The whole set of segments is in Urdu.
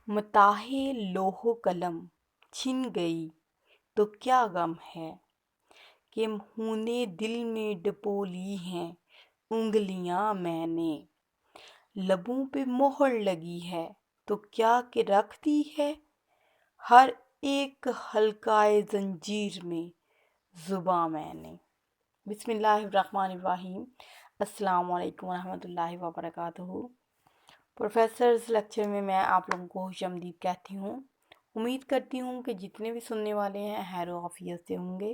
متاحِ لوح و قلم چھن گئی تو کیا غم ہے کہ خونِ دل میں ڈبو لی ہیں انگلیاں میں نے۔ لبوں پہ مہر لگی ہے تو کیا کہ رکھ دی ہے ہر ایک حلقۂ زنجیر میں زباں میں نے۔ بسم اللہ الرحمن الرحیم۔ السلام علیکم ورحمۃ اللہ وبرکاتہ۔ پروفیسرز لیکچر میں آپ لوگوں کو خوش آمدید کہتی ہوں۔ امید کرتی ہوں کہ جتنے بھی سننے والے ہیں خیر و عافیت سے ہوں گے۔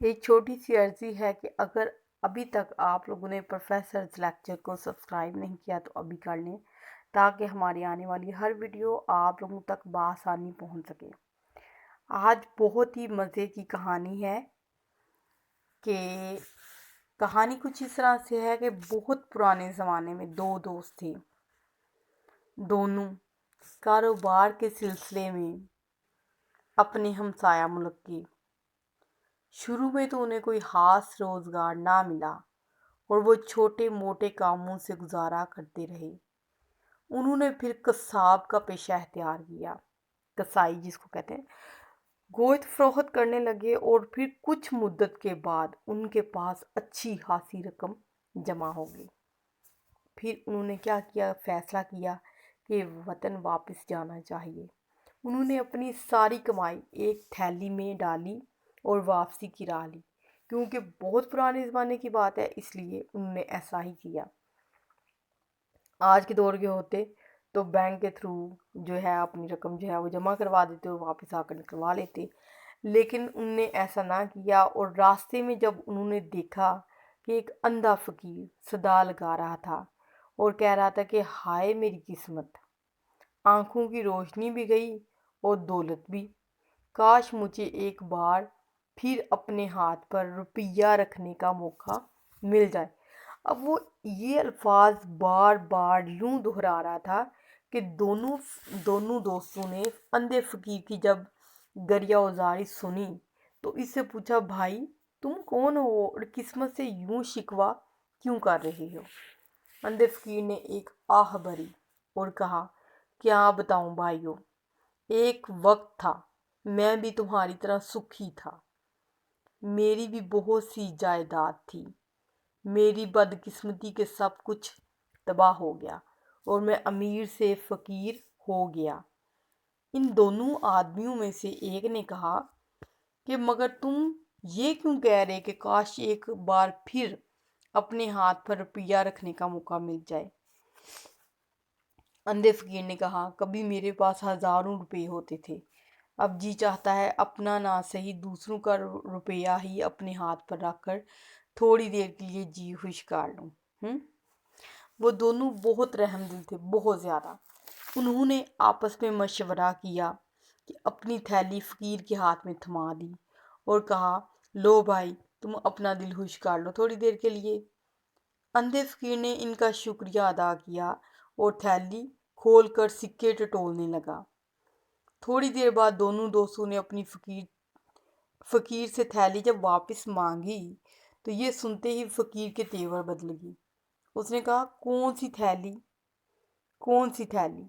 ایک چھوٹی سی عرضی ہے کہ اگر ابھی تک آپ لوگوں نے پروفیسرز لیکچر کو سبسکرائب نہیں کیا تو ابھی کر لیں تاکہ ہماری آنے والی ہر ویڈیو آپ لوگوں تک بآسانی پہنچ سکے۔ آج بہت ہی مزے کی کہانی ہے کہ کہانی کچھ اس طرح سے ہے کہ بہت پرانے زمانے میں دو دوست تھے، دونوں کاروبار کے سلسلے میں اپنے ہمسایہ ملک کے۔ شروع میں تو انہیں کوئی خاص روزگار نہ ملا اور وہ چھوٹے موٹے کاموں سے گزارا کرتے رہے۔ انہوں نے پھر قصاب کا پیشہ اختیار کیا، کسائی جس کو کہتے ہیں۔ گوشت فروخت کرنے لگے اور پھر کچھ مدت کے بعد ان کے پاس اچھی خاصی رقم جمع ہو گئی۔ پھر انہوں نے کیا کیا، فیصلہ کیا کہ وطن واپس جانا چاہیے۔ انہوں نے اپنی ساری کمائی ایک تھیلی میں ڈالی اور واپسی کی راہ لی۔ کیونکہ بہت پرانے زمانے کی بات ہے اس لیے انہوں نے ایسا ہی کیا۔ آج کے دور کے ہوتے تو بینک کے تھرو جو ہے اپنی رقم جو ہے وہ جمع کروا دیتے اور واپس آ کر نکلوا لیتے، لیکن انہوں نے ایسا نہ کیا۔ اور راستے میں جب انہوں نے دیکھا کہ ایک اندھا فقیر صدا لگا رہا تھا اور کہہ رہا تھا کہ ہائے میری قسمت، آنکھوں کی روشنی بھی گئی اور دولت بھی، کاش مجھے ایک بار پھر اپنے ہاتھ پر روپیہ رکھنے کا موقع مل جائے۔ اب وہ یہ الفاظ بار بار یوں دہرا رہا تھا کہ دونوں دوستوں نے اندھے فقیر کی جب گریہ وزاری سنی تو اس سے پوچھا، بھائی تم کون ہو اور قسمت سے یوں شکوہ کیوں کر رہے ہو؟ اندھے فقیر نے ایک آہ بھری اور کہا، کیا بتاؤں بھائیو، ایک وقت تھا میں بھی تمہاری طرح سکھی تھا، میری بھی بہت سی جائیداد تھی، میری بدقسمتی کے سب کچھ تباہ ہو گیا اور میں امیر سے فقیر ہو گیا۔ ان دونوں آدمیوں میں سے ایک نے کہا کہ مگر تم یہ کیوں کہہ رہے کہ کاش ایک بار پھر اپنے ہاتھ پر روپیہ رکھنے کا موقع مل جائے؟ اندھے فقیر نے کہا، کبھی میرے پاس ہزاروں روپے ہوتے تھے، اب جی چاہتا ہے اپنا نہ صحیح دوسروں کا روپیہ ہی اپنے ہاتھ پر رکھ کر تھوڑی دیر کے لیے جی خوش کر لوں۔ وہ دونوں بہت رحم دل تھے، بہت زیادہ۔ انہوں نے آپس میں مشورہ کیا کہ اپنی تھیلی فقیر کے ہاتھ میں تھما دی اور کہا، لو بھائی تم اپنا دل خوش کر لو تھوڑی دیر کے لیے۔ اندھے فقیر نے ان کا شکریہ ادا کیا اور تھیلی کھول کر سکے ٹٹولنے لگا۔ تھوڑی دیر بعد دونوں دوستوں نے اپنی فقیر سے تھیلی جب واپس مانگی تو یہ سنتے ہی فقیر کے تیور بدل گئی۔ اس نے کہا، کون سی تھیلی؟ کون سی تھیلی؟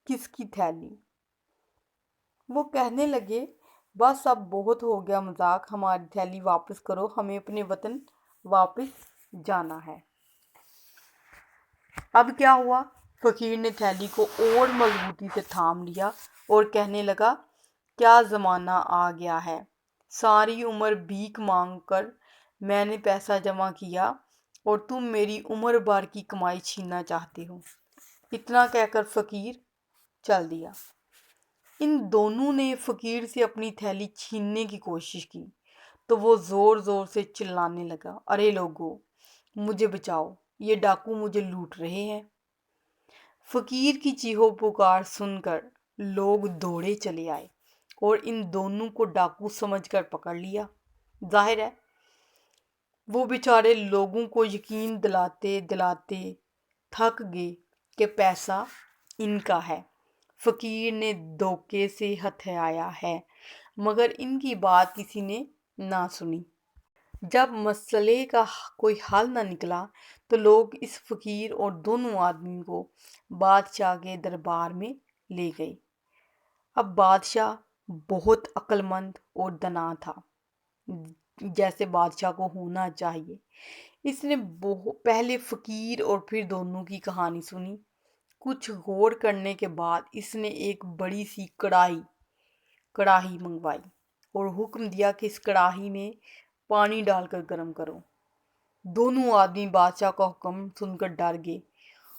کس کی تھیلی؟ وہ کہنے لگے، بس اب بہت ہو گیا مذاق، ہماری تھیلی واپس کرو، ہمیں اپنے وطن واپس جانا ہے۔ اب کیا ہوا؟ فقیر نے تھیلی کو اور مضبوطی سے تھام لیا اور کہنے لگا، کیا زمانہ آ گیا ہے، ساری عمر بھیک مانگ کر میں نے پیسہ جمع کیا اور تم میری عمر بھر کی کمائی چھیننا چاہتے ہو۔ اتنا کہہ کر فقیر چل دیا۔ ان دونوں نے فقیر سے اپنی تھیلی چھیننے کی کوشش کی تو وہ زور زور سے چلانے لگا، ارے لوگو مجھے بچاؤ، یہ ڈاکو مجھے لوٹ رہے ہیں۔ فقیر کی چیخو پکار سن کر لوگ دوڑے چلے آئے اور ان دونوں کو ڈاکو سمجھ کر پکڑ لیا۔ ظاہر ہے وہ بیچارے لوگوں کو یقین دلاتے دلاتے تھک گئے کہ پیسہ ان کا ہے، فقیر نے دھوکے سے ہتھیایا ہے، مگر ان کی بات کسی نے نہ سنی۔ جب مسئلے کا کوئی حل نہ نکلا تو لوگ اس فقیر اور دونوں آدمیوں کو بادشاہ کے دربار میں لے گئے۔ اب بادشاہ بہت عقل مند اور دانا تھا، جیسے بادشاہ کو ہونا چاہیے۔ اس نے پہلے فقیر اور پھر دونوں کی کہانی سنی۔ کچھ غور کرنے کے بعد اس نے ایک بڑی سی کڑاہی منگوائی اور حکم دیا کہ اس کڑاہی میں پانی ڈال کر گرم کرو۔ دونوں آدمی بادشاہ کا حکم سن کر ڈر گئے۔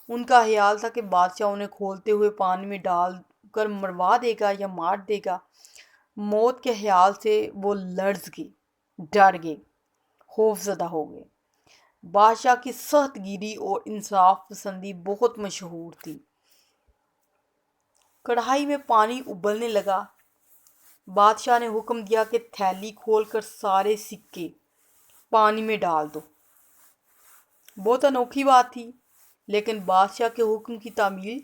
ان کا خیال تھا کہ بادشاہ انہیں کھولتے ہوئے پانی میں ڈال کر مروا دے گا یا مار دے گا۔ موت کے خیال سے وہ لرز گئے، ڈر گئے، خوف زدہ ہو گئے۔ بادشاہ کی سخت گیری اور انصاف پسندی بہت مشہور تھی۔ کڑاہی میں پانی ابلنے لگا۔ بادشاہ نے حکم دیا کہ تھیلی کھول کر سارے سکے پانی میں ڈال دو۔ بہت انوکھی بات تھی، لیکن بادشاہ کے حکم کی تعمیل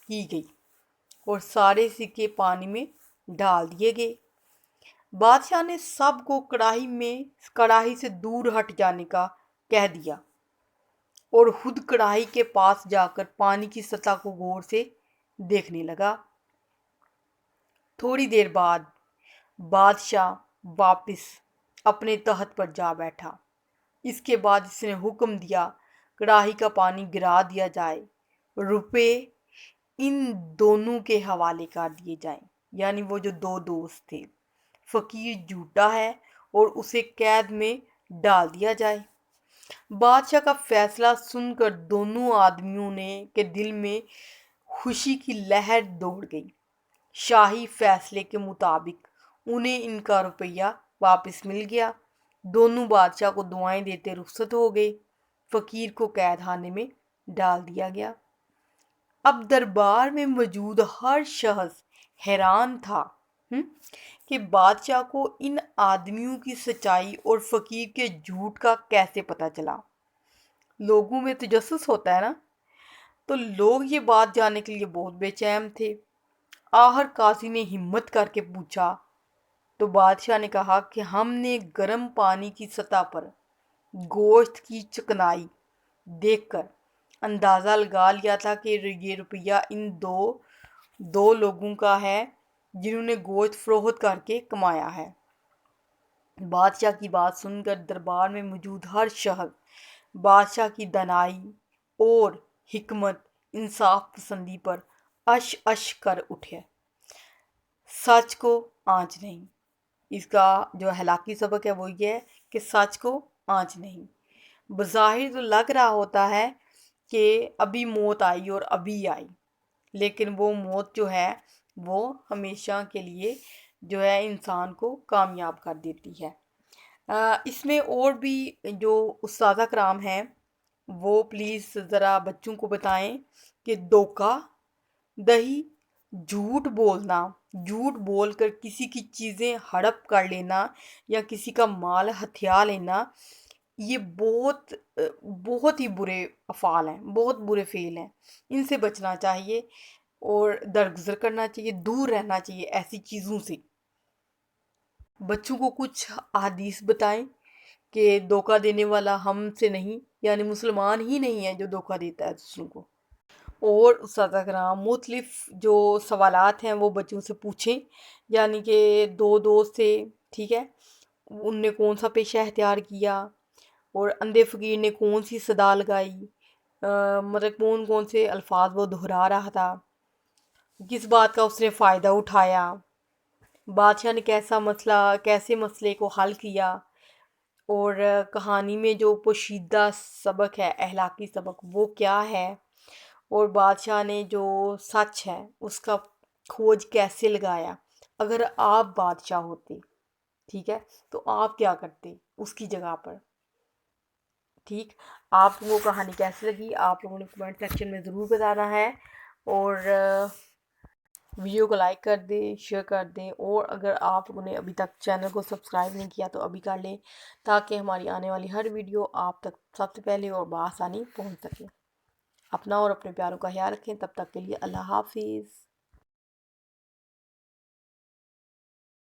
کی گئی اور سارے سکے پانی میں ڈال دیے گئے۔ بادشاہ نے سب کو کڑاہی سے دور ہٹ جانے کا کہہ دیا اور خود کڑاہی کے پاس جا کر پانی کی سطح کو غور سے دیکھنے لگا۔ تھوڑی دیر بعد بادشاہ واپس اپنے تخت پر جا بیٹھا۔ اس کے بعد اس نے حکم دیا کڑاہی کا پانی گرا دیا جائے، روپے ان دونوں کے حوالے کر دیے جائیں، یعنی وہ جو دو دوست تھے۔ فقیر جھوٹا ہے اور اسے قید میں ڈال دیا جائے۔ بادشاہ کا فیصلہ سن کر دونوں آدمیوں کے دل میں خوشی کی لہر دوڑ گئی۔ شاہی فیصلے کے مطابق انہیں ان کا روپیہ واپس مل گیا۔ دونوں بادشاہ کو دعائیں دیتے رخصت ہو گئے۔ فقیر کو قید خانے میں ڈال دیا گیا۔ اب دربار میں موجود ہر شخص حیران تھا کہ بادشاہ کو ان آدمیوں کی سچائی اور فقیر کے جھوٹ کا کیسے پتہ چلا۔ لوگوں میں تجسس ہوتا ہے نا، تو لوگ یہ بات جاننے کے لیے بہت بے چین تھے۔ آخر قاضی نے ہمت کر کے پوچھا تو بادشاہ نے کہا کہ ہم نے گرم پانی کی سطح پر گوشت کی چکنائی دیکھ کر اندازہ لگا لیا تھا کہ یہ روپیہ ان دو لوگوں کا ہے جنہوں نے گوشت فروخت کر کے کمایا ہے۔ بادشاہ کی بات سن کر دربار میں موجود ہر شخص بادشاہ کی دانائی اور حکمت انصاف پسندی پر اش کر اٹھے۔ سچ کو آنچ نہیں۔ اس کا جو اخلاقی سبق ہے وہ یہ ہے کہ سچ کو آنچ نہیں۔ بظاہر تو لگ رہا ہوتا ہے کہ ابھی موت آئی اور ابھی آئی، لیکن وہ موت جو ہے وہ ہمیشہ کے لیے جو ہے انسان کو کامیاب کر دیتی ہے۔ اس میں اور بھی جو استاذہ کرام ہیں وہ پلیز ذرا بچوں کو بتائیں کہ دھوکہ دہی، جھوٹ بولنا، جھوٹ بول کر کسی کی چیزیں ہڑپ کر لینا یا کسی کا مال ہتھیا لینا، یہ بہت ہی برے افعال ہیں، بہت برے فعل ہیں۔ ان سے بچنا چاہیے اور درگزر کرنا چاہیے، دور رہنا چاہیے ایسی چیزوں سے۔ بچوں کو کچھ احادیث بتائیں کہ دھوکہ دینے والا ہم سے نہیں، یعنی مسلمان ہی نہیں ہے جو دھوکہ دیتا ہے دوسروں کو۔ اور اساتذہ کرام مختلف جو سوالات ہیں وہ بچوں سے پوچھیں، یعنی کہ دو دوست تھے، ٹھیک ہے، ان نے کون سا پیشہ اختیار کیا اور اندھے فقیر نے کون سی صدا لگائی، مطلب کون سے الفاظ وہ دہرا رہا تھا، کس بات کا اس نے فائدہ اٹھایا، بادشاہ نے کیسے مسئلے کو حل کیا، اور کہانی میں جو پوشیدہ سبق ہے، اخلاقی سبق، وہ کیا ہے، اور بادشاہ نے جو سچ ہے اس کا کھوج کیسے لگایا۔ اگر آپ بادشاہ ہوتے، ٹھیک ہے، تو آپ کیا کرتے اس کی جگہ پر، ٹھیک۔ آپ کو کہانی کیسی لگی آپ لوگوں نے کمنٹ سیکشن میں ضرور بتانا ہے، اور ویڈیو کو لائک کر دیں، شیئر کر دیں، اور اگر آپ لوگوں نے ابھی تک چینل کو سبسکرائب نہیں کیا تو ابھی کر لیں تاکہ ہماری آنے والی ہر ویڈیو آپ تک سب سے پہلے اور بآسانی پہنچ سکے۔ اپنا اور اپنے پیاروں کا خیال رکھیں، تب تک کے لیے اللہ حافظ۔